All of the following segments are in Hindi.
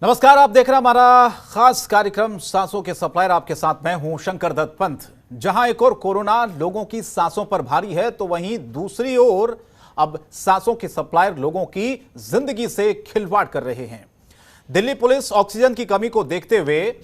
नमस्कार, आप देख रहे हैं हमारा खास कार्यक्रम सांसों के सप्लायर। आपके साथ मैं हूं शंकर दत्त पंत। जहां एक और कोरोना लोगों की सांसों पर भारी है, तो वहीं दूसरी ओर अब सांसों के सप्लायर लोगों की जिंदगी से खिलवाड़ कर रहे हैं। दिल्ली पुलिस ऑक्सीजन की कमी को देखते हुए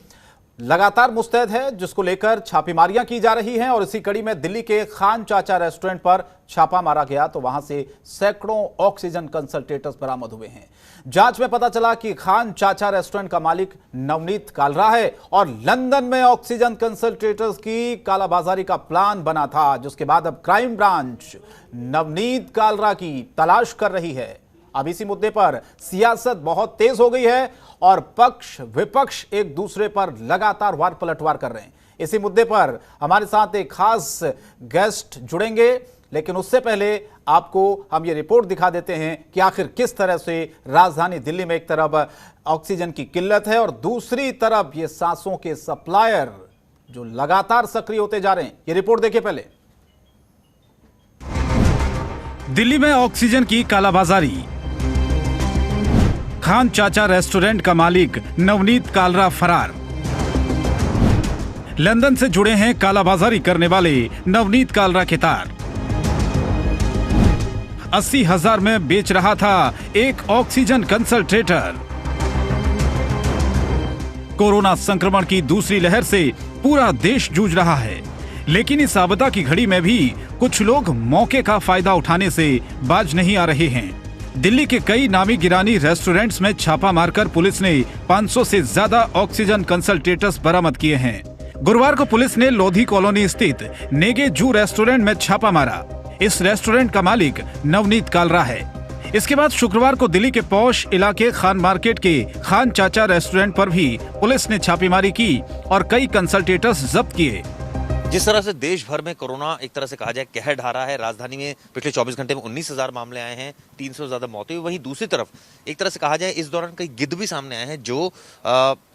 लगातार मुस्तैद है, जिसको लेकर छापेमारियां की जा रही हैं। और इसी कड़ी में दिल्ली के खान चाचा रेस्टोरेंट पर छापा मारा गया, तो वहां से सैकड़ों ऑक्सीजन कंसंट्रेटर्स बरामद हुए हैं। जांच में पता चला कि खान चाचा रेस्टोरेंट का मालिक नवनीत कालरा है और लंदन में ऑक्सीजन कंसंट्रेटर्स की कालाबाजारी का प्लान बना था, जिसके बाद अब क्राइम ब्रांच नवनीत कालरा की तलाश कर रही है। अब इसी मुद्दे पर सियासत बहुत तेज हो गई है और पक्ष विपक्ष एक दूसरे पर लगातार वार पलटवार कर रहे हैं। इसी मुद्दे पर हमारे साथ एक खास गेस्ट जुड़ेंगे, लेकिन उससे पहले आपको हम ये रिपोर्ट दिखा देते हैं कि आखिर किस तरह से राजधानी दिल्ली में एक तरफ ऑक्सीजन की किल्लत है और दूसरी तरफ ये सांसों के सप्लायर जो लगातार सक्रिय होते जा रहे हैं। ये रिपोर्ट देखिए पहले। दिल्ली में ऑक्सीजन की कालाबाजारी। खान चाचा रेस्टोरेंट का मालिक नवनीत कालरा फरार। लंदन से जुड़े हैं कालाबाजारी करने वाले नवनीत कालरा के तार। 80,000 में बेच रहा था एक ऑक्सीजन कंसंट्रेटर। कोरोना संक्रमण की दूसरी लहर से पूरा देश जूझ रहा है, लेकिन इस आपदा की घड़ी में भी कुछ लोग मौके का फायदा उठाने से बाज नहीं आ रहे हैं। दिल्ली के कई नामी गिरानी रेस्टोरेंट्स में छापा मारकर पुलिस ने 500 से ज्यादा ऑक्सीजन कंसंट्रेटर्स बरामद किए हैं। गुरुवार को पुलिस ने लोधी कॉलोनी स्थित नेगे जू रेस्टोरेंट में छापा मारा। इस रेस्टोरेंट का मालिक नवनीत कालरा है। इसके बाद शुक्रवार को दिल्ली के पॉश इलाके खान मार्केट के खान चाचा रेस्टोरेंट पर भी पुलिस ने छापेमारी की और कई कंसंट्रेटर्स जब्त किए। जिस तरह से देश भर में कोरोना एक तरह से कहा जाए कहर ढा रहा है, राजधानी में पिछले 24 घंटे में 19,000 मामले आए हैं, 300 से ज्यादा मौतें हुई। वहीं दूसरी तरफ एक तरह से कहा जाए इस दौरान कई गिद्ध भी सामने आए हैं जो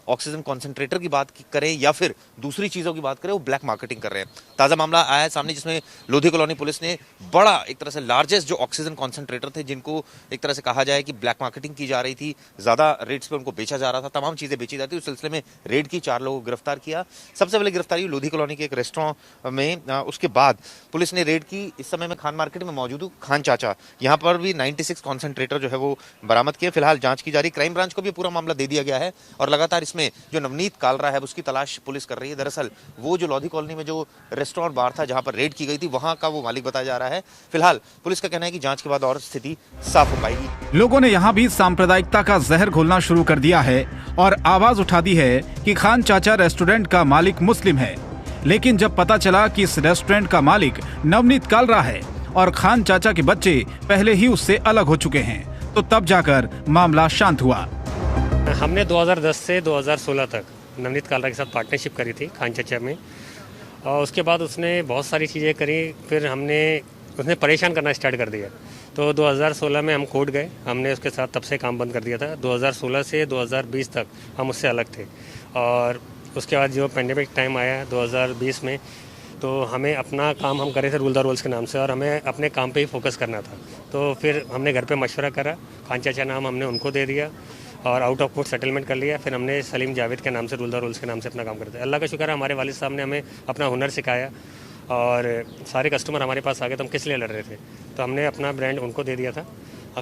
ऑक्सीजन कॉन्सेंट्रेटर की बात करें या फिर दूसरी चीजों की बात करें, वो ब्लैक मार्केटिंग कर रहे हैं। ताजा मामला आया है सामने, जिसमें लोधी कॉलोनी पुलिस ने बड़ा एक तरह से लार्जेस्ट जो ऑक्सीजन कॉन्सेंट्रेटर थे, जिनको एक तरह से कहा जाए कि ब्लैक मार्केटिंग की जा रही थी, ज्यादा रेट्स पे उनको बेचा जा रहा था, तमाम चीजें बेची जाती, उस सिलसिले में रेड की, 4 लोगों को गिरफ्तार किया। सबसे पहले गिरफ्तारी लोधी कॉलोनी के एक रेस्टोरेंट में, उसके बाद पुलिस ने रेड की। इस समय में खान मार्केट में मौजूद हूं, खान चाचा, यहाँ पर भी 96 कॉन्सेंट्रेटर जो है वो बरामद किए। फिलहाल जांच की जा रही, क्राइम ब्रांच को भी पूरा मामला दे दिया गया है और लगातार इसमें जो नवनीत कालरा है उसकी तलाश पुलिस कर रही है। दरअसल वो जो लोधी कॉलोनी में जो रेस्टोरेंट बार था जहां पर रेड की गई थी, वहां का वो मालिक बताया जा रहा है। फिलहाल पुलिस का कहना है कि जांच के बाद और स्थिति साफ हो पाएगी। लोगों ने यहां भी सांप्रदायिकता का जहर घोलना शुरू कर दिया है और आवाज उठा दी है कि खान चाचा रेस्टोरेंट का मालिक मुस्लिम है। लेकिन जब पता चला कि इस रेस्टोरेंट का मालिक नवनीत कालरा है और खान चाचा के बच्चे पहले ही उससे अलग हो चुके हैं, तो तब जाकर मामला शांत हुआ। हमने 2010 से 2016 तक नवनीत कालरा के साथ पार्टनरशिप करी थी खान चाचा में, और उसके बाद उसने बहुत सारी चीज़ें करी। फिर उसने परेशान करना स्टार्ट कर दिया, तो 2016 में हम कोर्ट गए। हमने उसके साथ तब से काम बंद कर दिया था। 2016 से 2020 तक हम उससे अलग थे, और उसके बाद जो पेंडेमिक टाइम आया 2020 में, तो हमें अपना काम हम करे थे रूल द रूल्स के नाम से, और हमें अपने काम पे ही फोकस करना था। तो फिर हमने घर पे मशवरा करा, खान चाचा नाम हमने उनको दे दिया और आउट ऑफ कोर्ट सेटलमेंट कर लिया। फिर हमने सलीम जावेद के नाम से रूल द रूल्स के नाम से अपना काम करते हैं। अल्लाह का शुक्र है, हमारे वालिद साहब ने हमें अपना हुनर सिखाया और सारे कस्टमर हमारे पास आ गए। तो हम किस लिए लड़ रहे थे, तो हमने अपना ब्रांड उनको दे दिया था,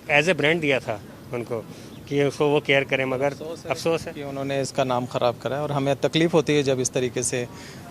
एज ए ब्रांड दिया था उनको कि उसको वो केयर करें। मगर अफसोस है कि उन्होंने इसका नाम ख़राब करा है और हमें तकलीफ़ होती है जब इस तरीके से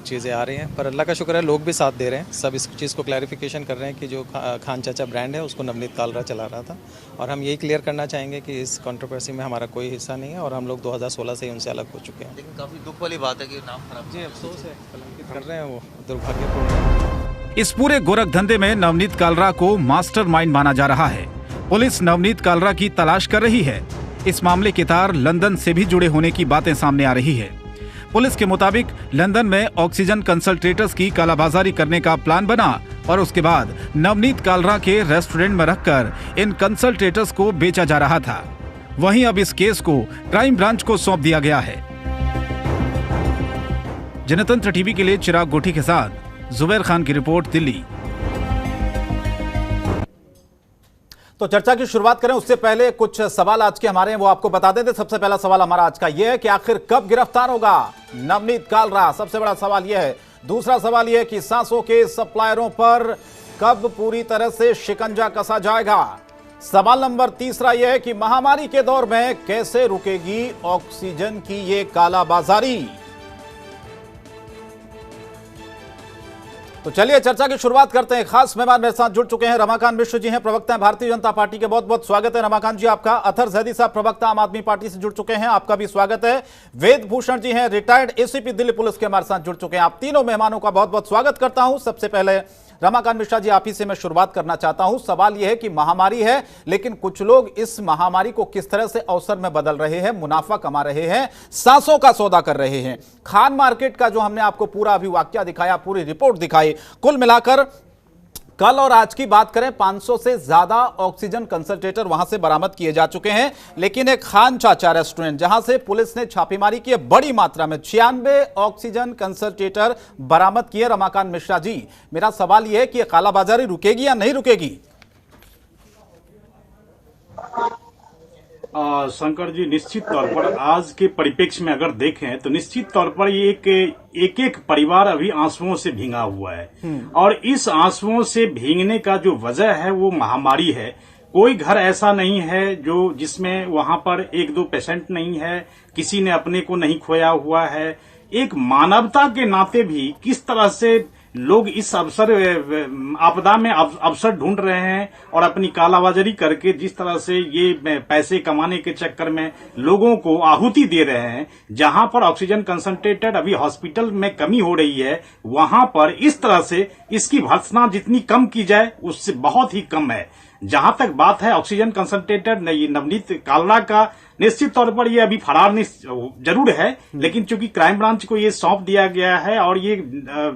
चीज़ें आ रही हैं। पर अल्लाह का शुक्र है, लोग भी साथ दे रहे हैं, सब इस चीज़ को क्लैरिफिकेशन कर रहे हैं कि जो खान चाचा ब्रांड है उसको नवनीत कालरा चला रहा था। और हम यही क्लियर करना चाहेंगे कि इस कंट्रोवर्सी में हमारा कोई हिस्सा नहीं है और हम लोग 2016 से ही उनसे अलग हो चुके हैं। लेकिन काफी दुख वाली बात है कि नाम खराब। जी अफसोस है, कलंकित कर रहे हैं, वो दुर्भाग्यपूर्ण। इस पूरे गोरख धंधे में नवनीत कालरा को मास्टरमाइंड माना जा रहा है। पुलिस नवनीत कालरा की तलाश कर रही है। इस मामले के तार लंदन से भी जुड़े होने की बातें सामने आ रही है। पुलिस के मुताबिक लंदन में ऑक्सीजन कंसंट्रेटर्स की कालाबाजारी करने का प्लान बना और उसके बाद नवनीत कालरा के रेस्टोरेंट में रखकर इन कंसंट्रेटर्स को बेचा जा रहा था। वहीं अब इस केस को क्राइम ब्रांच को सौंप दिया गया है। जनतंत्र टीवी के लिए चिराग गोठी के साथ जुबैर खान की रिपोर्ट, दिल्ली। तो चर्चा की शुरुआत करें उससे पहले कुछ सवाल आज के हमारे हैं वो आपको बता देते। सबसे पहला सवाल हमारा आज का यह है कि आखिर कब गिरफ्तार होगा नवनीत कालरा, सबसे बड़ा सवाल यह है। दूसरा सवाल यह है कि सांसों के सप्लायरों पर कब पूरी तरह से शिकंजा कसा जाएगा। सवाल नंबर तीसरा यह है कि महामारी के दौर में कैसे रुकेगी ऑक्सीजन की ये कालाबाजारी। तो चलिए चर्चा की शुरुआत करते हैं। खास मेहमान मेरे साथ जुड़ चुके हैं, रमाकांत मिश्र जी हैं, प्रवक्ता हैं भारतीय जनता पार्टी के। बहुत बहुत स्वागत है रमाकांत जी आपका। अथर जैदी साहब प्रवक्ता आम आदमी पार्टी से जुड़ चुके हैं, आपका भी स्वागत है। वेद भूषण जी हैं, रिटायर्ड एसीपी दिल्ली पुलिस के हमारे साथ जुड़ चुके हैं। आप तीनों मेहमानों का बहुत बहुत स्वागत करता हूं। सबसे पहले रमाकांत मिश्रा जी आप ही से मैं शुरुआत करना चाहता हूं। सवाल यह है कि महामारी है, लेकिन कुछ लोग इस महामारी को किस तरह से अवसर में बदल रहे हैं, मुनाफा कमा रहे हैं, सांसों का सौदा कर रहे हैं। खान मार्केट का जो हमने आपको पूरा अभी वाकया दिखाया, पूरी रिपोर्ट दिखाई, कुल मिलाकर कल और आज की बात करें 500 से ज्यादा ऑक्सीजन कंसंट्रेटर वहां से बरामद किए जा चुके हैं। लेकिन एक खान चाचा रेस्टोरेंट जहां से पुलिस ने छापेमारी की है, बड़ी मात्रा में 96 ऑक्सीजन कंसंट्रेटर बरामद किए। रमाकांत मिश्रा जी, मेरा सवाल यह है कि कालाबाजारी रुकेगी या नहीं रुकेगी? शंकर जी, निश्चित तौर पर आज के परिप्रेक्ष्य में अगर देखें तो निश्चित तौर पर ये एक परिवार अभी आंसुओं से भींगा हुआ है और इस आंसुओं से भींगने का जो वजह है वो महामारी है। कोई घर ऐसा नहीं है जो जिसमें वहां पर एक दो पेशेंट नहीं है, किसी ने अपने को नहीं खोया हुआ है। एक मानवता के नाते भी किस तरह से लोग इस आपदा में अवसर ढूंढ रहे हैं और अपनी कालाबाजारी करके जिस तरह से ये पैसे कमाने के चक्कर में लोगों को आहुति दे रहे हैं। जहां पर ऑक्सीजन कंसंट्रेटर अभी हॉस्पिटल में कमी हो रही है, वहां पर इस तरह से इसकी भर्त्सना जितनी कम की जाए उससे बहुत ही कम है। जहां तक बात है ऑक्सीजन कंसंट्रेटर नवनीत कालरा का, निश्चित तौर पर ये अभी फरार जरूर है, लेकिन चूंकि क्राइम ब्रांच को ये सौंप दिया गया है और ये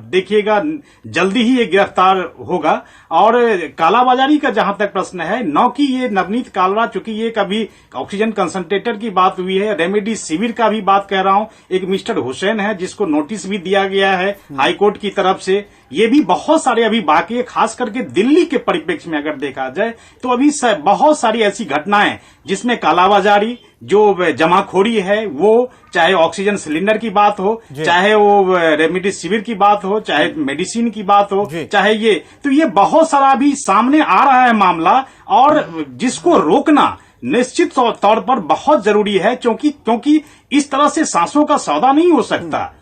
देखिएगा जल्दी ही ये गिरफ्तार होगा। और कालाबाजारी का जहां तक प्रश्न है, न कि ये नवनीत कालरा, चूंकि ये कभी ऑक्सीजन कंसंट्रेटर की बात हुई है, रेमेडी शिविर का भी बात कह रहा हूं। एक मिस्टर हुसैन है जिसको नोटिस भी दिया गया है हाईकोर्ट की तरफ से। ये भी बहुत सारे अभी बाकी है, खास करके दिल्ली के परिप्रेक्ष्य में अगर देखा जाए तो अभी बहुत सारी ऐसी घटनाएं जिसमें कालाबाजारी, जो जमाखोरी है, वो चाहे ऑक्सीजन सिलेंडर की बात हो, चाहे वो रेमेडी शिविर की बात हो, चाहे मेडिसिन की बात हो, चाहे ये बहुत सारा अभी सामने आ रहा है मामला, और जिसको रोकना निश्चित तौर पर बहुत जरूरी है। क्योंकि इस तरह से सांसों का सौदा नहीं हो सकता,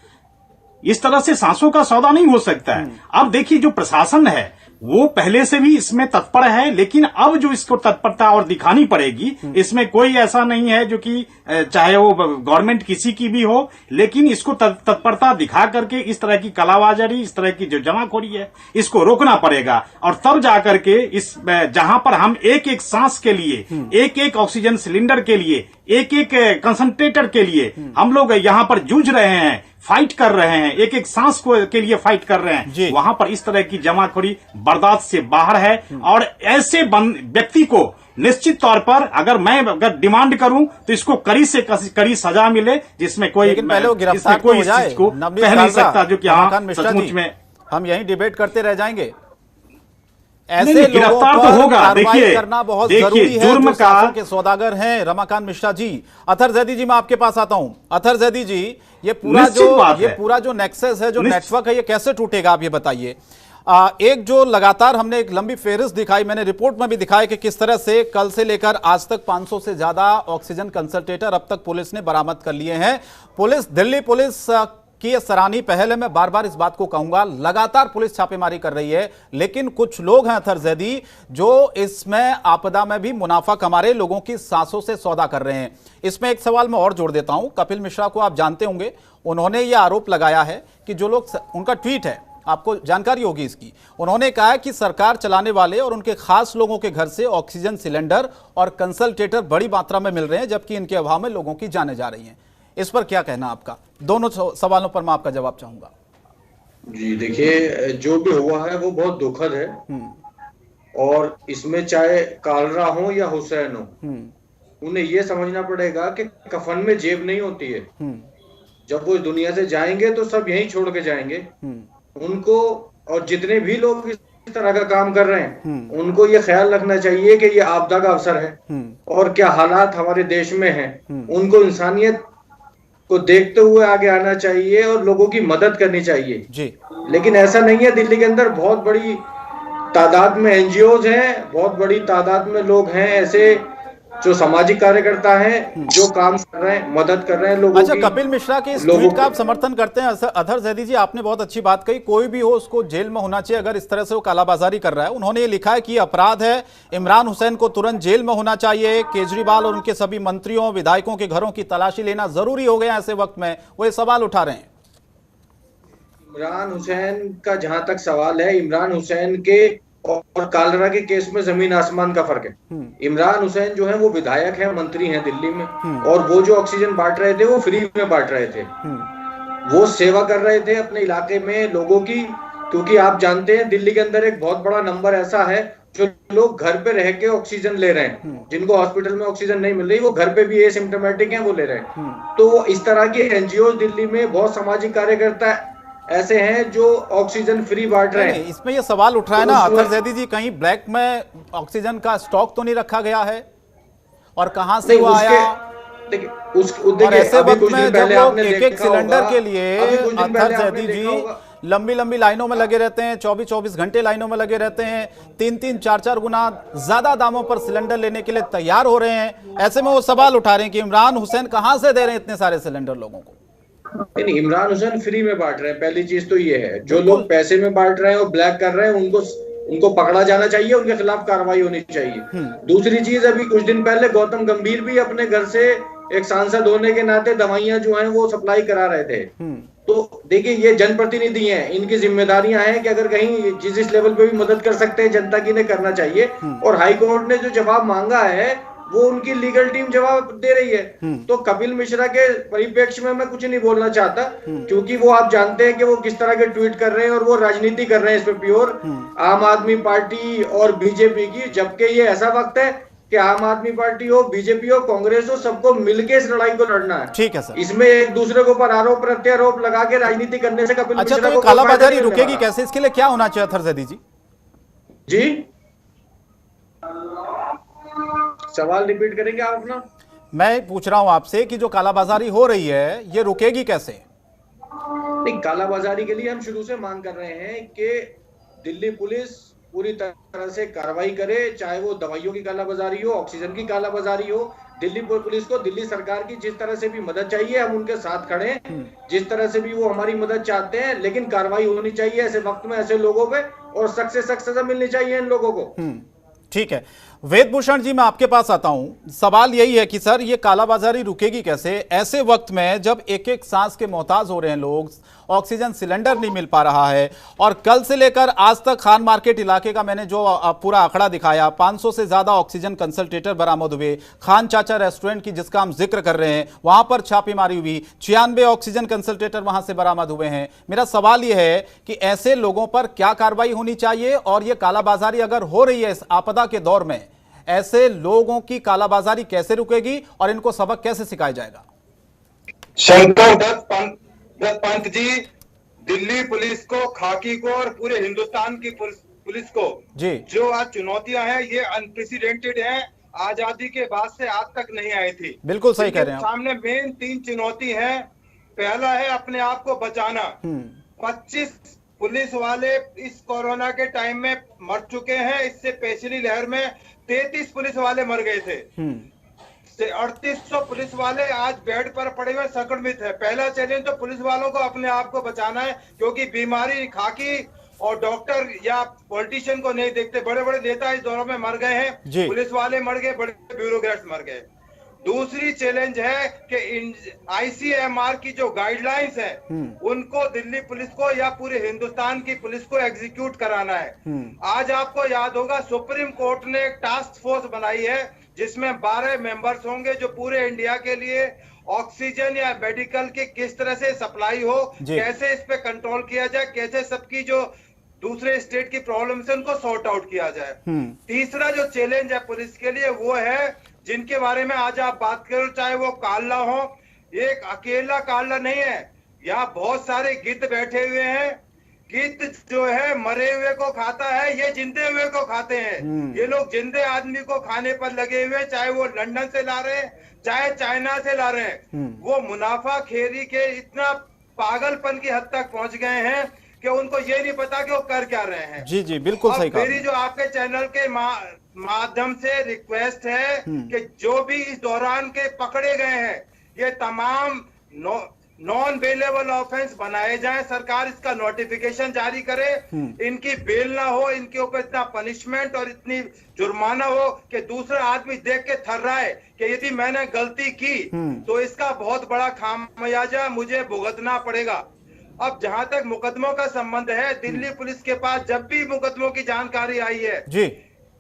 इस तरह से सांसों का सौदा नहीं हो सकता है। अब देखिए, जो प्रशासन है वो पहले से भी इसमें तत्पर है, लेकिन अब जो इसको तत्परता और दिखानी पड़ेगी, इसमें कोई ऐसा नहीं है जो कि चाहे वो गवर्नमेंट किसी की भी हो, लेकिन इसको तत्परता दिखा करके इस तरह की कालाबाजारी, इस तरह की जो जमाखोरी है, इसको रोकना पड़ेगा। और तब जाकर के इस जहां पर हम एक एक सांस के लिए, एक एक ऑक्सीजन सिलेंडर के लिए, एक एक कंसंट्रेटर के लिए हम लोग यहां पर जूझ रहे हैं, फाइट कर रहे हैं, एक एक सांस के लिए फाइट कर रहे हैं, वहां पर इस तरह की जमाखोरी बर्दाश्त से बाहर है। और ऐसे व्यक्ति को निश्चित तौर पर अगर डिमांड करूं तो इसको कड़ी से कड़ी सजा मिले, जिसमें कोई इसमें कोई इस चीज को कह नहीं सकता जो कि सचमुच में हम यही डिबेट करते रह जाएंगे। ऐसे गिरफ्तार तो होगा। देखिए, करना बहुत जरूरी है। जुर्म का के सौदागर हैं रमाकांत मिश्रा जी। अथर जैदी जी, मैं आपके पास आता हूं। अथर जैदी जी, ये पूरा जो नेक्सस है, जो नेटवर्क है, ये कैसे टूटेगा, आप ये बताइए। एक जो लगातार हमने एक लंबी फेहरिस्त दिखाई, मैंने रिपोर्ट में भी दिखाया कि किस तरह से कल से लेकर आज तक 500 से ज्यादा ऑक्सीजन कंसंट्रेटर अब तक पुलिस ने बरामद कर लिए हैं। दिल्ली पुलिस की ये सराहनीय पहल है, मैं बार बार इस बात को कहूंगा। लगातार पुलिस छापेमारी कर रही है, लेकिन कुछ लोग हैं अथर जैदी जो इसमें आपदा में भी मुनाफा कमा रहे, लोगों की सांसों से सौदा कर रहे हैं। इसमें एक सवाल मैं और जोड़ देता हूं। कपिल मिश्रा को आप जानते होंगे, उन्होंने यह आरोप लगाया है कि जो लोग, उनका ट्वीट है, आपको जानकारी होगी इसकी, उन्होंने कहा है कि सरकार चलाने वाले और उनके खास लोगों के घर से ऑक्सीजन सिलेंडर और कंसंट्रेटर बड़ी मात्रा में मिल रहे हैं, जबकि इनके अभाव में लोगों की जानें जा रही हैं। इस पर क्या कहना आपका? दोनों सवालों पर मैं आपका जवाब चाहूंगा। जी देखिए, जो भी हुआ है वो बहुत दुखद है, और इसमें चाहे कालरा हो या हुसैन हो, उन्हें यह समझना पड़ेगा कि कफन में जेब नहीं होती है। जब वो दुनिया से जाएंगे तो सब यहीं छोड़ के जाएंगे। उनको और जितने भी लोग इस तरह का काम कर रहे हैं, उनको ये ख्याल रखना चाहिए कि ये आपदा का अवसर है और क्या हालात हमारे देश में हैं, उनको इंसानियत को देखते हुए आगे आना चाहिए और लोगों की मदद करनी चाहिए जी। लेकिन ऐसा नहीं है, दिल्ली के अंदर बहुत बड़ी तादाद में एनजीओज हैं, बहुत बड़ी तादाद में लोग हैं ऐसे जो सामाजिक कार्यकर्ता हैं, जो काम कर रहे हैं, मदद कर रहे हैं लोगों की। अच्छा, कपिल मिश्रा के इस ट्वीट का आप समर्थन करते हैं? अतहर जैदी जी, आपने बहुत अच्छी बात कही, कोई भी हो उसको जेल में होना चाहिए अगर इस तरह से वो कालाबाजारी कर रहा है। उन्होंने ये लिखा है कि अपराध है, इमरान हुसैन को तुरंत जेल में होना चाहिए, केजरीवाल और उनके सभी मंत्रियों विधायकों के घरों की तलाशी लेना जरूरी हो गया ऐसे वक्त में। वो ये सवाल उठा रहे हैं। इमरान हुसैन का जहां तक सवाल है, इमरान हुसैन के और कालरा के केस में जमीन आसमान का फर्क है। इमरान हुसैन जो है वो विधायक है, मंत्री हैं दिल्ली में, और वो जो ऑक्सीजन बांट रहे थे वो फ्री में बांट रहे थे। वो सेवा कर रहे थे अपने इलाके में लोगों की, क्योंकि आप जानते हैं दिल्ली के अंदर एक बहुत बड़ा नंबर ऐसा है जो लोग घर पे रह के ऑक्सीजन ले रहे हैं, जिनको हॉस्पिटल में ऑक्सीजन नहीं मिल रही, वो घर पे भी एसिम्प्टोमेटिक हैं, वो ले रहे हैं। तो इस तरह के एनजीओ दिल्ली में बहुत सामाजिक कार्यकर्ता ऐसे हैं जो ऑक्सीजन फ्री बांट रहे हैं। इसमें ये सवाल उठ रहा है ना अतहर जैदी जी, कहीं ब्लैक में ऑक्सीजन का स्टॉक तो नहीं रखा गया है और कहां से वो आया? और ऐसे वक्त में जब लोग एक सिलेंडर के लिए अतहर जैदी जी लंबी लंबी लाइनों में लगे रहते हैं, 24-24 घंटे लाइनों में लगे रहते हैं, 3-3, 4-4 गुना ज्यादा दामों पर सिलेंडर लेने के लिए तैयार हो रहे हैं, ऐसे में वो सवाल उठा रहे हैं कि इमरान हुसैन कहां से दे रहे हैं इतने सारे सिलेंडर लोगों को? नहीं, इमरान हुसैन फ्री में बांट रहे हैं। पहली चीज तो ये है, जो लोग पैसे में बांट रहे हैं और ब्लैक कर रहे हैं उनको पकड़ा जाना चाहिए, उनके खिलाफ कार्रवाई होनी चाहिए। दूसरी चीज, अभी कुछ दिन पहले गौतम गंभीर भी अपने घर से एक सांसद होने के नाते दवाइयां जो हैं वो सप्लाई करा रहे थे। तो देखिए, ये जनप्रतिनिधि हैं, इनकी जिम्मेदारियां हैं कि अगर कहीं जिस लेवल पे भी मदद कर सकते हैं जनता की, इन्हें करना चाहिए। और हाईकोर्ट ने जो जवाब मांगा है वो उनकी लीगल टीम जवाब दे रही है। तो कपिल मिश्रा के परिप्रेक्ष्य में मैं कुछ नहीं बोलना चाहता, क्योंकि वो आप जानते हैं कि वो किस तरह के ट्वीट कर रहे हैं और वो राजनीति कर रहे हैं इस पे प्योर आम आदमी पार्टी और बीजेपी की। जबकि ये ऐसा वक्त है कि आम आदमी पार्टी हो, बीजेपी हो, कांग्रेस हो, सबको मिलकर इस लड़ाई को लड़ना है। ठीक है सर। इसमें एक दूसरे के ऊपर आरोप प्रत्यारोप लगा के राजनीति करने से कपिल मिश्रा को कालाबाजारी रुकेगी कैसे? इसके लिए क्या होना चाहिए अतहर जैदी जी? जी, सवाल रिपीट करेंगे आप अपना? मैं पूछ रहा हूं आपसे कि जो कालाबाजारी हो रही है ये रुकेगी कैसे? नहीं, कालाबाजारी के लिए हम शुरू से मांग कर रहे हैं कि दिल्ली पुलिस पूरी तरह से कार्रवाई करे, चाहे वो दवाइयों की कालाबाजारी हो, ऑक्सीजन की कालाबाजारी हो। दिल्ली पुलिस को दिल्ली सरकार की जिस तरह से भी मदद चाहिए हम उनके साथ खड़े हैं, जिस तरह से भी वो हमारी मदद चाहते हैं, लेकिन कार्रवाई होनी चाहिए ऐसे वक्त में ऐसे लोगों पे, और सख्त से सख्त सजा मिलनी चाहिए इन लोगों को। ठीक है, वेदभूषण जी मैं आपके पास आता हूं। सवाल यही है कि सर ये कालाबाजारी रुकेगी कैसे ऐसे वक्त में जब एक एक सांस के मोहताज हो रहे हैं लोग, ऑक्सीजन सिलेंडर नहीं मिल पा रहा है। और कल से लेकर आज तक खान मार्केट इलाके का मैंने जो पूरा आंकड़ा दिखाया, 500 से ज्यादा ऑक्सीजन कंसंट्रेटर बरामद हुए। खान चाचा रेस्टोरेंट की जिसका हम जिक्र कर रहे हैं वहां पर छापेमारी हुई, 96 ऑक्सीजन कंसंट्रेटर वहां से बरामद हुए हैं। मेरा सवाल यह है कि ऐसे लोगों पर क्या कार्रवाई होनी चाहिए, और यह कालाबाजारी अगर हो रही है इस आपदा के दौर में, ऐसे लोगों की कालाबाजारी कैसे रुकेगी और इनको सबक कैसे सिखाया जाएगा? शंकर दत्त पंत जी, दिल्ली पुलिस को, खाकी को और पूरे हिंदुस्तान की पुलिस को जी जो आज चुनौतियां हैं ये अनप्रेसिडेंटेड हैं, आजादी के बाद से आज तक नहीं आई थी। बिल्कुल सही कह रहे हैं। सामने मेन 3 चुनौती है। पहला है अपने आप को बचाना। 25 पुलिस वाले इस कोरोना के टाइम में मर चुके हैं। इससे पिछली लहर में 33 पुलिस वाले मर गए थे। 3800 पुलिस वाले आज बेड पर पड़े हुए संक्रमित है। पहला चैलेंज तो पुलिस वालों को अपने आप को बचाना है, क्योंकि बीमारी खाकी और डॉक्टर या पॉलिटिशियन को नहीं देखते। बड़े बड़े नेता इस दौर में मर गए हैं, पुलिस वाले मर गए, बड़े ब्यूरोक्रेट्स मर गए। दूसरी चैलेंज है कि आईसीएमआर की जो गाइडलाइंस है उनको दिल्ली पुलिस को या पूरे हिंदुस्तान की पुलिस को एग्जीक्यूट कराना है। आज आपको याद होगा सुप्रीम कोर्ट ने एक टास्क फोर्स बनाई है जिसमें 12 मेंबर्स होंगे जो पूरे इंडिया के लिए ऑक्सीजन या मेडिकल की किस तरह से सप्लाई हो, कैसे इस पे कंट्रोल किया जाए, कैसे सबकी जो दूसरे स्टेट की प्रॉब्लम है उनको सॉर्ट आउट किया जाए। तीसरा जो चैलेंज है पुलिस के लिए वो है जिनके बारे में आज आप बात करो, चाहे वो काल्ला हो। एक अकेला काल्ला नहीं है, यहाँ बहुत सारे गिद्ध बैठे हुए हैं। गिद्ध जो है मरे हुए को खाता है, ये जिंदे हुए को खाते हैं। ये लोग जिंदे आदमी को खाने पर लगे हुए, चाहे वो लंदन से ला रहे हैं, चाहे चाइना से ला रहे हैं। वो मुनाफा खेरी के इतना पागलपन की हद तक पहुंच गए हैं कि उनको ये नहीं पता कि वो कर क्या रहे हैं। जी जी बिल्कुल सही कहा। मेरी जो आपके चैनल के माध्यम से रिक्वेस्ट है कि जो भी इस दौरान के पकड़े गए हैं, ये तमाम नॉन बेलेबल ऑफेंस बनाए जाएं, सरकार इसका नोटिफिकेशन जारी करे, इनकी बेल ना हो, इनके ऊपर इतना पनिशमेंट और इतनी जुर्माना हो कि दूसरा आदमी देख के थर्राए कि यदि मैंने गलती की तो इसका बहुत बड़ा खामियाजा मुझे भुगतना पड़ेगा। अब जहां तक मुकदमों का संबंध है, दिल्ली पुलिस के पास जब भी मुकदमों की जानकारी आई है जी,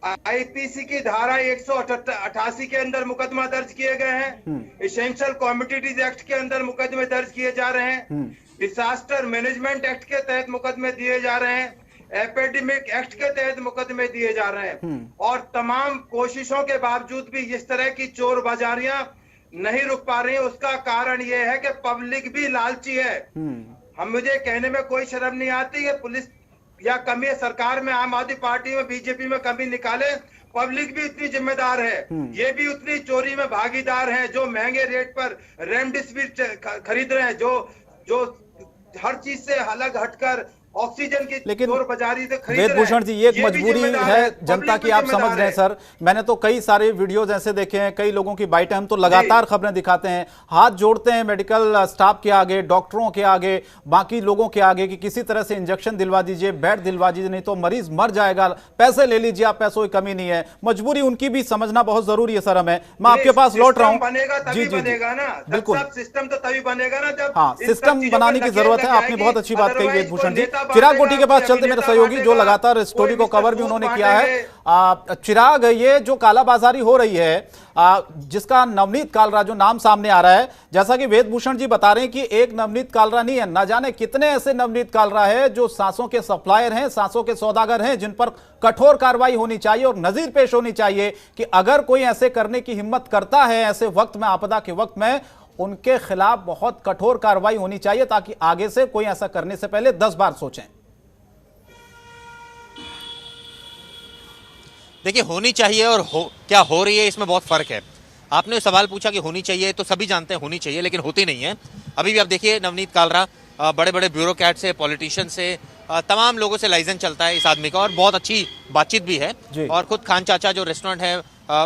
आईपीसी की धारा 188 के अंदर मुकदमा दर्ज किए गए हैं, एसेंशियल कमोडिटीज एक्ट के अंदर मुकदमे दर्ज किए जा रहे हैं, डिजास्टर मैनेजमेंट एक्ट के तहत मुकदमे दिए जा रहे हैं, एपिडेमिक एक्ट के तहत मुकदमे दिए जा रहे हैं। और तमाम कोशिशों के बावजूद भी इस तरह की चोर बाजारियां नहीं रुक पा रही। उसका कारण यह है कि पब्लिक भी लालची है। मुझे कहने में कोई शर्म नहीं आती है, पुलिस या कमी है सरकार में, आम आदमी पार्टी में, बीजेपी में कमी निकाले, पब्लिक भी उतनी जिम्मेदार है, ये भी उतनी चोरी में भागीदार है। जो महंगे रेट पर रेमडेसिविर खरीद रहे हैं, जो हर चीज से अलग हटकर ऑक्सीजन की चोर बाजारी से खरीद रहे हैं। वेदभूषण जी, ये एक मजबूरी है जनता की, आप समझ रहे हैं सर। मैंने तो कई सारे वीडियोज ऐसे देखे हैं, कई लोगों की बाइट, हम तो लगातार खबरें दिखाते हैं, हाथ जोड़ते हैं मेडिकल स्टाफ के आगे, डॉक्टरों के आगे, बाकी लोगों के आगे कि किसी तरह से इंजेक्शन दिलवा दीजिए, बेड दिलवा दीजिए, नहीं तो मरीज मर जाएगा, पैसे ले लीजिए आप, पैसों की कमी नहीं है। मजबूरी उनकी भी समझना बहुत जरूरी है सर। हमें, मैं आपके पास लौट रहा हूँ। जी जी बिल्कुल, सिस्टम तो तभी बनेगा ना जब, हाँ, सिस्टम बनाने की जरूरत है। आपने बहुत अच्छी बात कही वेदभूषण जी। चिराग कोटी के पास चलते, मेरे सहयोगी जो लगातार स्टोरी को कवर भी उन्होंने किया है। चिराग, ये जो कालाबाजारी हो रही है, जिसका नवनीत कालरा जो नाम सामने आ रहा है, जैसा कि वेदभूषण जी बता रहे हैं कि एक नवनीत कालरा नहीं है, न जाने कितने ऐसे नवनीत कालरा है जो सांसों के सप्लायर हैं, सांसों के सौदागर हैं, जिन पर कठोर कार्रवाई होनी चाहिए और नजीर पेश होनी चाहिए कि अगर कोई ऐसे करने की हिम्मत करता है ऐसे वक्त में, आपदा के वक्त में, उनके खिलाफ बहुत कठोर कार्रवाई होनी चाहिए ताकि आगे से कोई ऐसा करने से पहले 10 बार सोचें। देखिए, होनी चाहिए और क्या हो रही है, इसमें बहुत फर्क है। आपने सवाल पूछा कि होनी चाहिए, तो सभी जानते हैं होनी चाहिए, लेकिन होती नहीं है। अभी भी आप देखिए, नवनीत कालरा बड़े बड़े ब्यूरोक्रेट से, पॉलिटिशियन से, तमाम लोगों से लाइसेंस चलता है इस आदमी का, और बहुत अच्छी बातचीत भी है। और खुद खान चाचा जो रेस्टोरेंट है,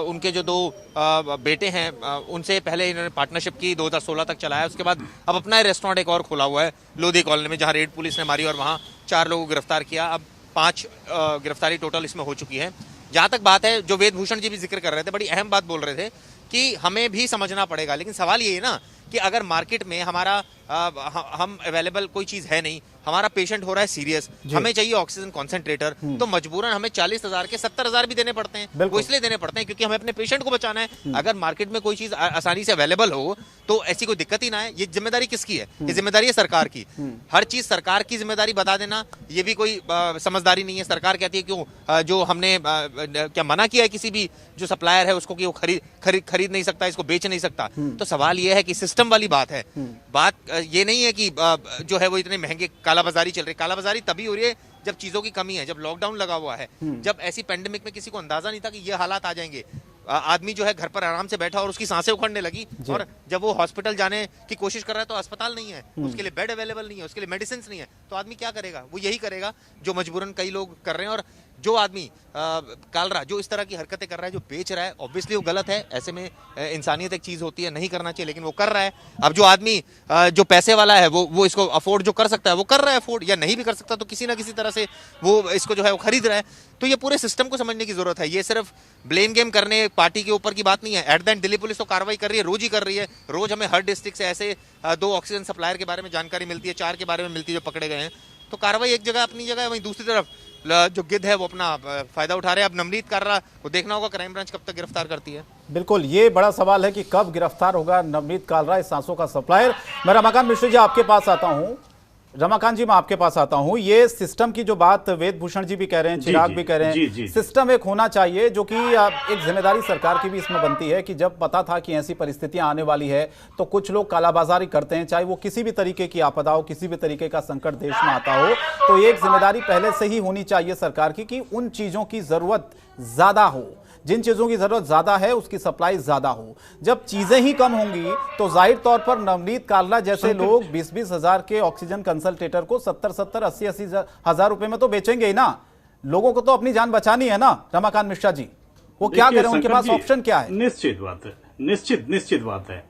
उनके जो 2 बेटे हैं, उनसे पहले इन्होंने पार्टनरशिप की, 2016 तक चलाया। उसके बाद अब अपना रेस्टोरेंट एक और खुला हुआ है लोधी कॉलोनी में, जहां रेड पुलिस ने मारी और वहां 4 लोगों को गिरफ्तार किया। अब 5 गिरफ्तारी टोटल इसमें हो चुकी है। जहां तक बात है, जो वेदभूषण जी भी जिक्र कर रहे थे, बड़ी अहम बात बोल रहे थे कि हमें भी समझना पड़ेगा। लेकिन सवाल ये है ना कि अगर मार्केट में हमारा हम अवेलेबल कोई चीज है नहीं, हमारा पेशेंट हो रहा है सीरियस, हमें चाहिए ऑक्सीजन कॉन्सेंट्रेटर, तो मजबूरन हमें 40,000 के 70,000 भी देने पड़ते हैं। वो इसलिए देने पड़ते हैं क्योंकि हमें अपने पेशेंट को बचाना है। अगर मार्केट में कोई चीज आसानी से अवेलेबल हो तो ऐसी कोई दिक्कत ही ना है। ये जिम्मेदारी किसकी है? ये जिम्मेदारी है सरकार की। हर चीज सरकार की जिम्मेदारी बता देना, ये भी कोई समझदारी नहीं है। सरकार कहती है क्यों, जो हमने क्या मना किया है किसी भी जो सप्लायर है उसको कि वो खरीद नहीं सकता, इसको बेच नहीं सकता। तो सवाल ये है कि सिस्टम वाली बात है। बात ये नहीं है कि जो है वो इतने महंगे कालाबाजारी चल रही है। कालाबाजारी तभी हो रही है जब चीजों की कमी है, जब लॉकडाउन लगा हुआ है, जब ऐसी पेंडेमिक में किसी को अंदाजा नहीं था कि ये हालात आ जाएंगे। आदमी जो है घर पर आराम से बैठा और उसकी सांसें उखड़ने लगी, और जब वो हॉस्पिटल जाने की कोशिश कर रहा है तो अस्पताल नहीं है, उसके लिए बेड अवेलेबल नहीं है, उसके लिए मेडिसिन नहीं है, तो आदमी क्या करेगा? वो यही करेगा जो मजबूरन कई लोग कर रहे हैं। और जो आदमी कालरा जो इस तरह की हरकतें कर रहा है, जो बेच रहा है, ऑब्वियसली वो गलत है। ऐसे में इंसानियत एक चीज होती है, नहीं करना चाहिए, लेकिन वो कर रहा है। अब जो आदमी जो पैसे वाला है वो इसको अफोर्ड जो कर सकता है वो कर रहा है अफोर्ड, या नहीं भी कर सकता तो किसी ना किसी तरह से वो इसको जो है वो खरीद रहा है। तो ये पूरे सिस्टम को समझने की जरूरत है। ये सिर्फ ब्लेम गेम करने पार्टी के ऊपर की बात नहीं है। At the end Delhi police तो कार्रवाई कर रही है, रोज ही कर रही है। रोज हमें हर डिस्ट्रिक्ट से ऐसे 2 ऑक्सीजन सप्लायर के बारे में जानकारी मिलती है, 4 के बारे में मिलती है जो पकड़े गए हैं। तो कार्रवाई एक जगह अपनी जगह है, वहीं दूसरी तरफ जो गिद्ध है वो अपना फायदा उठा रहे हैं। अब नवनीत कालरा को देखना होगा क्राइम ब्रांच कब तक गिरफ्तार करती है। बिल्कुल, ये बड़ा सवाल है कि कब गिरफ्तार होगा नवनीत कालरा, इस सांसों का सप्लायर। मैं रमाकांत मिश्र जी आपके पास आता हूं। रमाकांत जी, मैं आपके पास आता हूं। ये सिस्टम की जो बात वेद भूषण जी भी कह रहे हैं, चिराग भी कह रहे हैं, सिस्टम एक होना चाहिए जो कि एक जिम्मेदारी सरकार की भी इसमें बनती है कि जब पता था कि ऐसी परिस्थितियां आने वाली है तो कुछ लोग कालाबाजारी करते हैं, चाहे वो किसी भी तरीके की आपदा हो, किसी भी तरीके का संकट देश में आता हो, तो एक जिम्मेदारी पहले से ही होनी चाहिए सरकार की कि उन चीजों की जरूरत ज्यादा हो, जिन चीजों की जरूरत ज्यादा है उसकी सप्लाई ज्यादा हो। जब चीजें ही कम होंगी तो जाहिर तौर पर नवनीत कालरा जैसे लोग 20-20 हजार के ऑक्सीजन कंसंट्रेटर को 70-70, 80-80 हजार रुपए में तो बेचेंगे ही ना। लोगों को तो अपनी जान बचानी है ना रमाकांत मिश्रा जी, वो क्या करें, उनके पास ऑप्शन क्या है? निश्चित बात है, निश्चित बात है।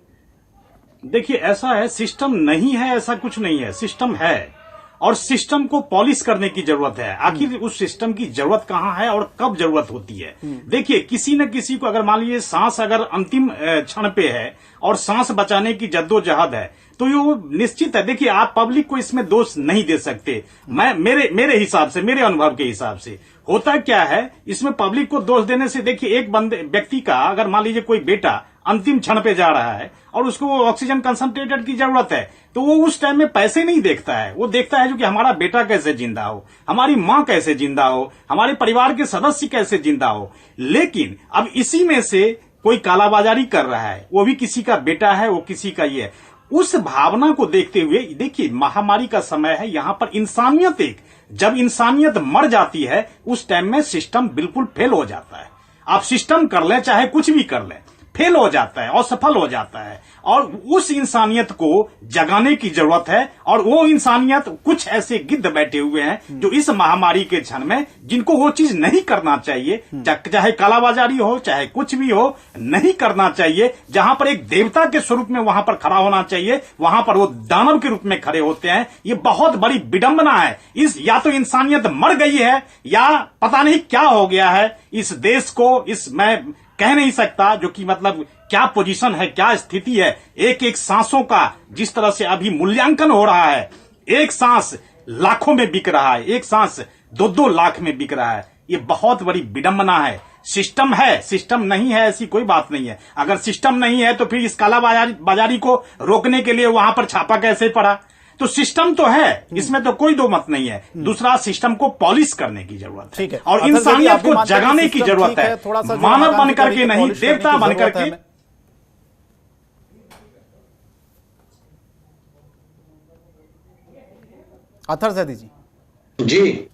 देखिए ऐसा है, सिस्टम नहीं है ऐसा कुछ नहीं है, सिस्टम है और सिस्टम को पॉलिश करने की जरूरत है। आखिर उस सिस्टम की जरूरत कहाँ है और कब जरूरत होती है? देखिए किसी न किसी को अगर मान लीजिए सांस अगर अंतिम क्षण पे है और सांस बचाने की जद्दोजहद है तो ये निश्चित है। देखिए आप पब्लिक को इसमें दोष नहीं दे सकते। मैं मेरे हिसाब से, मेरे अनुभव के हिसाब से होता क्या है, इसमें पब्लिक को दोष देने से, देखिए एक व्यक्ति का अगर मान लीजिए कोई बेटा अंतिम क्षण पे जा रहा है और उसको ऑक्सीजन कंसंट्रेटर की जरूरत है तो वो उस टाइम में पैसे नहीं देखता है, वो देखता है जो कि हमारा बेटा कैसे जिंदा हो, हमारी मां कैसे जिंदा हो, हमारे परिवार के सदस्य कैसे जिंदा हो। लेकिन अब इसी में से कोई कालाबाजारी कर रहा है, वो भी किसी का बेटा है, वो किसी का ये है। उस भावना को देखते हुए देखिए महामारी का समय है, यहां पर इंसानियत जब इंसानियत मर जाती है उस टाइम में सिस्टम बिल्कुल फेल हो जाता है। आप सिस्टम कर लें चाहे कुछ भी कर लें, फेल हो जाता है, असफल हो जाता है और उस इंसानियत को जगाने की जरूरत है। और वो इंसानियत कुछ ऐसे गिद्ध बैठे हुए हैं जो इस महामारी के क्षण में जिनको वो चीज नहीं करना चाहिए, चाहे कालाबाजारी हो चाहे कुछ भी हो, नहीं करना चाहिए। जहां पर एक देवता के स्वरूप में वहां पर खड़ा होना चाहिए, वहां पर वो दानव के रूप में खड़े होते हैं। ये बहुत बड़ी विडंबना है। इस या तो इंसानियत मर गई है या पता नहीं क्या हो गया है इस देश को। इस मैं कह नहीं सकता जो कि मतलब क्या पोजीशन है, क्या स्थिति है। एक एक सांसों का जिस तरह से अभी मूल्यांकन हो रहा है, एक सांस लाखों में बिक रहा है, एक सांस 2-2 लाख में बिक रहा है। ये बहुत बड़ी विडंबना है। सिस्टम है, सिस्टम नहीं है ऐसी कोई बात नहीं है। अगर सिस्टम नहीं है तो फिर इस कालाबाजारी को रोकने के लिए वहां पर छापा कैसे पड़ा? तो सिस्टम तो है, इसमें तो कोई दो मत नहीं है। दूसरा, सिस्टम को पॉलिश करने की जरूरत है और इंसानियत को जगाने की जरूरत है, मानव बनकर के नहीं, देवता बनकर के। अथर सैदी जी। जी,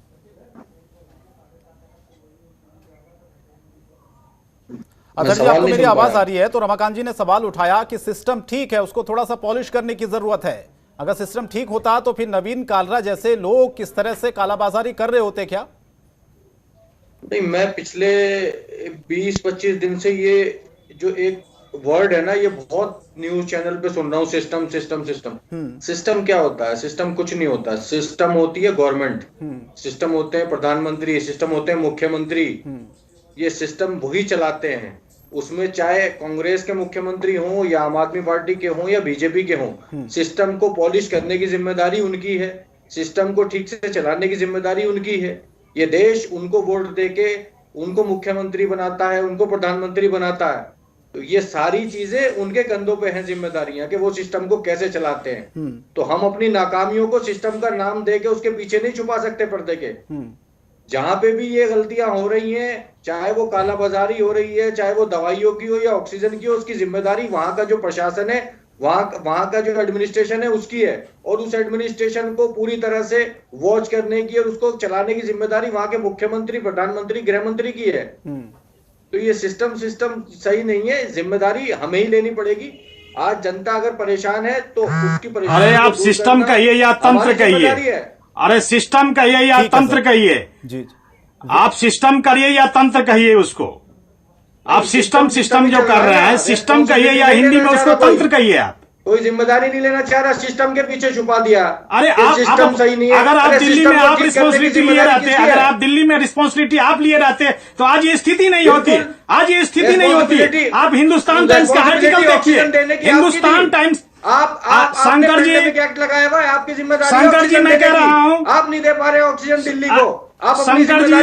अथर जी, आपको मेरी आवाज आ रही है? तो रमाकांत जी ने सवाल उठाया कि सिस्टम ठीक है, उसको थोड़ा सा पॉलिश करने की जरूरत है। अगर सिस्टम ठीक होता तो फिर नवीन कालरा जैसे लोग किस तरह से कालाबाजारी कर रहे होते क्या? नहीं, मैं पिछले 20-25 दिन से ये जो एक वर्ड है ना, ये बहुत न्यूज चैनल पे सुन रहा हूँ, सिस्टम सिस्टम सिस्टम। सिस्टम क्या होता है? सिस्टम कुछ नहीं होता। सिस्टम होती है गवर्नमेंट, सिस्टम होते हैं प्रधानमंत्री, सिस्टम होते हैं मुख्यमंत्री। ये सिस्टम वही चलाते हैं। उसमें चाहे कांग्रेस के मुख्यमंत्री हों या आम आदमी पार्टी के हों या बीजेपी के हों, सिस्टम को पॉलिश करने की जिम्मेदारी उनकी है, सिस्टम को ठीक से चलाने की जिम्मेदारी उनकी है। ये देश उनको वोट देके उनको मुख्यमंत्री बनाता है, उनको प्रधानमंत्री बनाता है। तो ये सारी चीजें उनके कंधों पे हैं जिम्मेदारियां कि वो सिस्टम को कैसे चलाते हैं। तो हम अपनी नाकामियों को सिस्टम का नाम देके उसके पीछे नहीं छुपा सकते पर्दे के। जहां पे भी ये गलतियां हो रही हैं, चाहे वो कालाबाजारी हो रही है, चाहे वो दवाइयों की हो या ऑक्सीजन की हो, उसकी जिम्मेदारी वहां का जो प्रशासन है, वहां का जो एडमिनिस्ट्रेशन है उसकी है। और उस एडमिनिस्ट्रेशन को पूरी तरह से वॉच करने की और उसको चलाने की जिम्मेदारी वहां के मुख्यमंत्री, प्रधानमंत्री, गृह मंत्री की है। तो ये सिस्टम सही नहीं है, जिम्मेदारी हमें ही लेनी पड़ेगी। आज जनता अगर परेशान है तो उसकी परेशानी, अरे आप सिस्टम कहिए या तंत्र कहिए, अरे सिस्टम कहिए या तंत्र कहिए, आप सिस्टम करिए या तंत्र कहिए उसको। आप सिस्टम जो कर रहे हैं, सिस्टम कहिए या हिंदी में उसको तंत्र कहिए। आप कोई जिम्मेदारी नहीं लेना चाह रहा, सिस्टम के पीछे छुपा दिया। अरे आप सिस्टम सही नहीं है। अगर आप दिल्ली में आप रिस्पॉन्सिबिलिटी लिए रहते, अगर आप दिल्ली में रिस्पॉन्सिबिलिटी आप लिए रहते तो आज ये स्थिति नहीं होती, आज ये स्थिति नहीं होती। आप हिंदुस्तान टाइम्स का आर्टिकल देखिए, हिंदुस्तान टाइम्स। आप शंकर जी एक्ट लगाया हुआ है, आपकी जिम्मेदारी। शंकर जी मैं कह रहा हूँ, आप नहीं दे पा रहे ऑक्सीजन दिल्ली को। आप शंकर जी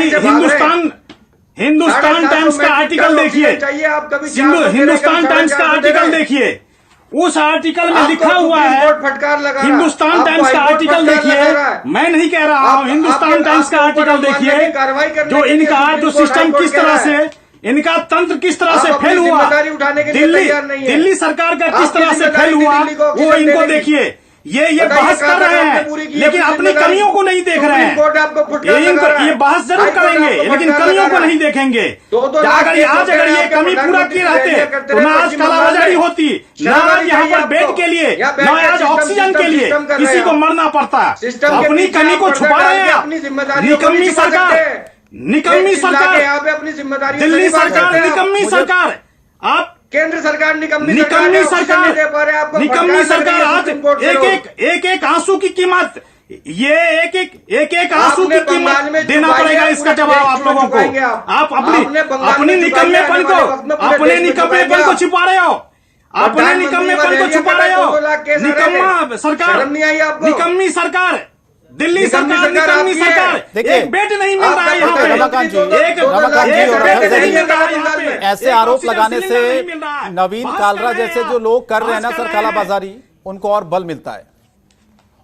हिंदुस्तान टाइम्स का आर्टिकल देखिए, चाहिए आप कभी हिंदुस्तान टाइम्स का आर्टिकल देखिए। उस आर्टिकल में आपको लिखा हुआ सुप्रीम है, कोर्ट फटकार लगा रहा है। हिंदुस्तान आपको टाइम्स का हाईकोर्ट आर्टिकल फटकार लगा देखिए, रहा है। मैं नहीं कह रहा हूँ, हिंदुस्तान टाइम्स का आर्टिकल देखिए, जो इनका जो सिस्टम किस तरह से, इनका तंत्र किस तरह से फेल हुआ, दिल्ली सरकार का किस तरह से फेल हुआ, वो इनको देखिए। ये बहस कर रहे हैं, लेकिन अपनी कमियों को नहीं देख रहे हैं। ये बहस जरूर करेंगे, लेकिन कमियों को नहीं देखेंगे। अगर ये कमी पूरा किए रहते तो ना आज कालाबाजारी होती, ना आज यहाँ पर बेड के लिए, ना आज ऑक्सीजन के लिए किसी को मरना पड़ता। अपनी कमी को छुपा रहे हैं आप। निकम्मी सरकार, निकम्मी सरकार, अपनी जिम्मेदारी दिल्ली सरकार निकम्मी सरकार, आप केंद्र सरकार निकम्मी सरकार, निकम्मी सरकार। आज एक एक आंसू की कीमत, ये एक एक आंसू की कीमत देना पड़ेगा, इसका जवाब आप लोगों को। आप अपने निकम्मेपन को छुपा रहे हो, अपने निकम्मेपन को छुपा रहे हो। निकम्मा सरकार, निकम्मी सरकार, दिल्ली सरकार निकम्मी सरकार। एक बेड नहीं मिल रहा है यहाँ पे, रमाकांत जी, एक बेड नहीं मिल रहा है यहाँ पे। ऐसे आरोप लगाने से नवीन कालरा जैसे जो लोग कर रहे हैं ना सर कालाबाजारी, उनको और बल मिलता है,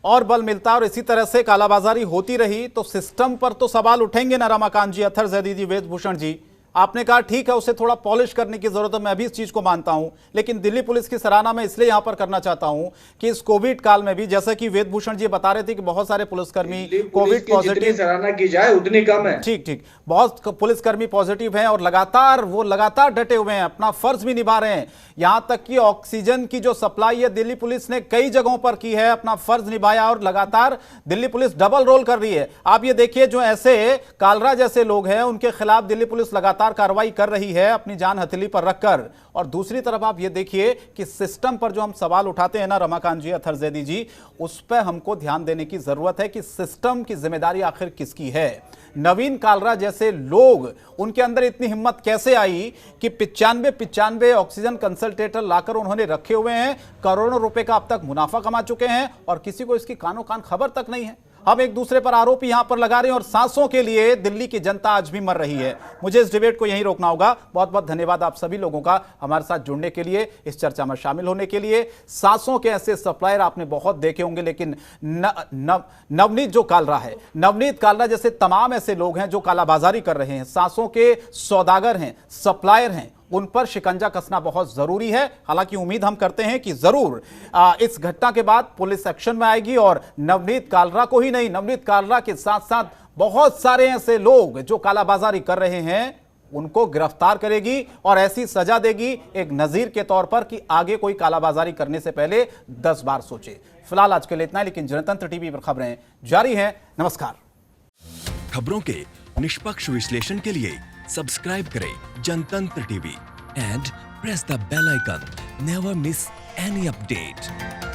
और बल मिलता है। और इसी तरह से कालाबाजारी होती रही तो सिस्टम पर तो सवाल उठेंगे ना रमाकांत जी, अथर जैदी जी, वेदभूषण जी। आपने कहा ठीक है, उसे थोड़ा पॉलिश करने की जरूरत है, मैं भी इस चीज को मानता हूं, लेकिन दिल्ली पुलिस की सराहना मैं इसलिए यहां पर करना चाहता हूं कि इस कोविड काल में भी, जैसा कि वेदभूषण जी बता रहे थे कि बहुत सारे पुलिसकर्मी कोविड पॉजिटिव, सराहना की जाए उतनी कम है। ठीक, बहुत पुलिसकर्मी पॉजिटिव हैं और लगातार डटे हुए हैं, अपना फर्ज भी निभा रहे हैं। यहां तक कि ऑक्सीजन की जो सप्लाई है दिल्ली पुलिस ने कई जगहों पर की है, अपना फर्ज निभाया, और लगातार दिल्ली पुलिस डबल रोल कर रही है। आप ये देखिए, जो ऐसे कालरा जैसे लोग हैं उनके खिलाफ दिल्ली पुलिस लगातार कार्रवाई कर रही है अपनी जान हथेली पर रखकर। और दूसरी तरफ आप ये देखिए कि सिस्टम पर जो हम सवाल उठाते हैं ना रमाकांत जी, अथर जैदी जी, उस पर हमको ध्यान देने की जरूरत है कि सिस्टम की जिम्मेदारी आखिर किसकी है। नवीन कालरा जैसे लोग, उनके अंदर इतनी हिम्मत कैसे आई कि 95 ऑक्सीजन कंसंट्रेटर लाकर उन्होंने रखे हुए हैं, करोड़ों रुपए का अब तक मुनाफा कमा चुके हैं और किसी को इसकी कानो कान खबर तक नहीं है। हम एक दूसरे पर आरोप यहां पर लगा रहे हैं और सांसों के लिए दिल्ली की जनता आज भी मर रही है। मुझे इस डिबेट को यहीं रोकना होगा। बहुत बहुत धन्यवाद आप सभी लोगों का हमारे साथ जुड़ने के लिए, इस चर्चा में शामिल होने के लिए। सांसों के ऐसे सप्लायर आपने बहुत देखे होंगे, लेकिन नवनीत जो कालरा है, नवनीत कालरा जैसे तमाम ऐसे लोग हैं जो कालाबाजारी कर रहे हैं, सांसों के सौदागर हैं, सप्लायर हैं, उन पर शिकंजा कसना बहुत जरूरी है। हालांकि उम्मीद हम करते हैं कि जरूर इस घटना के बाद पुलिस एक्शन में आएगी और नवनीत कालरा को ही नहीं, नवनीत कालरा के साथ साथ बहुत सारे ऐसे लोग जो कालाबाजारी कर रहे हैं उनको गिरफ्तार करेगी और ऐसी सजा देगी एक नजीर के तौर पर कि आगे कोई कालाबाजारी करने से पहले 10 बार सोचे। फिलहाल आज के लिए इतना ही, लेकिन जनतंत्र टीवी पर खबरें जारी हैं। नमस्कार। खबरों के निष्पक्ष विश्लेषण के लिए सब्सक्राइब करें Jantantra TV and press the bell icon. Never miss any update.